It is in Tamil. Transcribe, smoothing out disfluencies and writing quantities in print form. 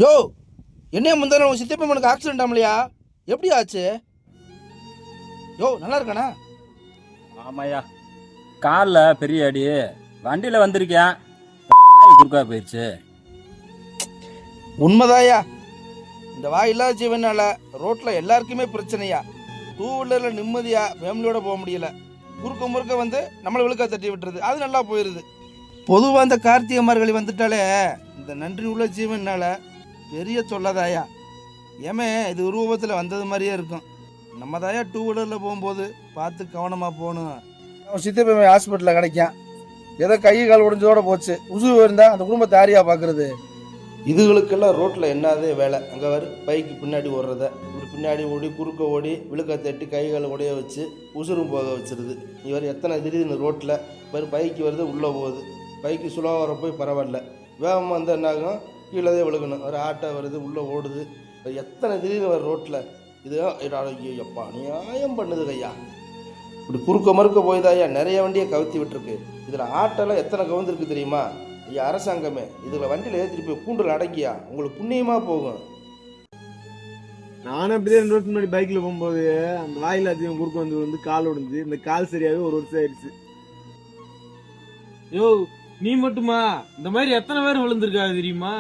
யோ, என்னைய முந்தான உன் சித்தப்பனுக்கு ஆக்சிடென்ட் ஆகலையா? எப்படி ஆச்சு? யோ, நல்லா இருக்கானா? ஆமாய்யா, காலில் பெரிய அடி. வண்டியில் வந்திருக்கேன், குறுக்கா போயிடுச்சு. உண்மைதாயா, இந்த வாய் இல்லாத ஜீவனால ரோட்ல எல்லாருக்குமே பிரச்சனையா. டூ வீலர்ல நிம்மதியா ஃபேமிலியோட போக முடியல. குறுக்க முறுக்க வந்து நம்மளை விழுக்கா தட்டி விட்டுறது, அது நல்லா போயிடுது. பொதுவாக இந்த கார்த்திகை மார்கழி வந்துட்டாலே இந்த நன்றி உள்ள ஜீவனால பெரிய சொல்லதாயா. ஏமே இது உருவத்தில் வந்தது மாதிரியே இருக்கும். நம்ம தாயா டூ வீலரில் போகும்போது பார்த்து கவனமாக போகணும். அவன் சித்தப்பன் ஹாஸ்பிட்டலில் கிடைக்கான், ஏதோ கை கால் உடஞ்சோட போச்சு. உசுறு இருந்தால் அந்த குடும்பத்தை யாரையா பார்க்குறது? இதுகளுக்கெல்லாம் ரோட்டில் என்னதே வேலை. அங்கே வர பைக்கு பின்னாடி ஓடுறத இப்படி பின்னாடி ஓடி குறுக்க ஓடி விழுக்க தட்டி கை கால் உடைய வச்சு உசுரும் போக வச்சிருது. இவர் எத்தனை திடீர்னு ரோட்டில் வரும் பைக்கு வருது, உள்ளே போகுது. பைக்கு சுலவாக வர போய் பரவாயில்ல, வேகமாக வந்து என்னாகும், கீழே தான் விழுகணும். ஒரு ஆட்டோ வருது, உள்ளே ஓடுது. எத்தனை திடீர்னு வர ரோட்டில் இதுதான் எப்பா நியாயம் பண்ணுது ஐயா. இப்படி குறுக்க மறுக்க போய்தாயா நிறைய வண்டியை கவுத்தி விட்டுருக்கு. இதில் ஆட்டோலாம் எத்தனை கவுந்திருக்கு தெரியுமா ஐயா? அரசாங்கமே இதில் வண்டியில் ஏற்றிட்டு போய் கூண்டில் அடங்கியா உங்களுக்கு புண்ணியமாக போகும். நானும் அப்படியே 2 வருஷம் முன்னாடி பைக்கில் போகும்போது அந்த வாயில் அதிகம் குறுக்க வந்து கால் உடைஞ்சு, இந்த கால் சரியாகவே 1 வருஷம் ஆயிடுச்சு. யோ, நீ மட்டுமா? இந்த மாதிரி எத்தனை பேர் விழுந்திருக்காது தெரியுமா?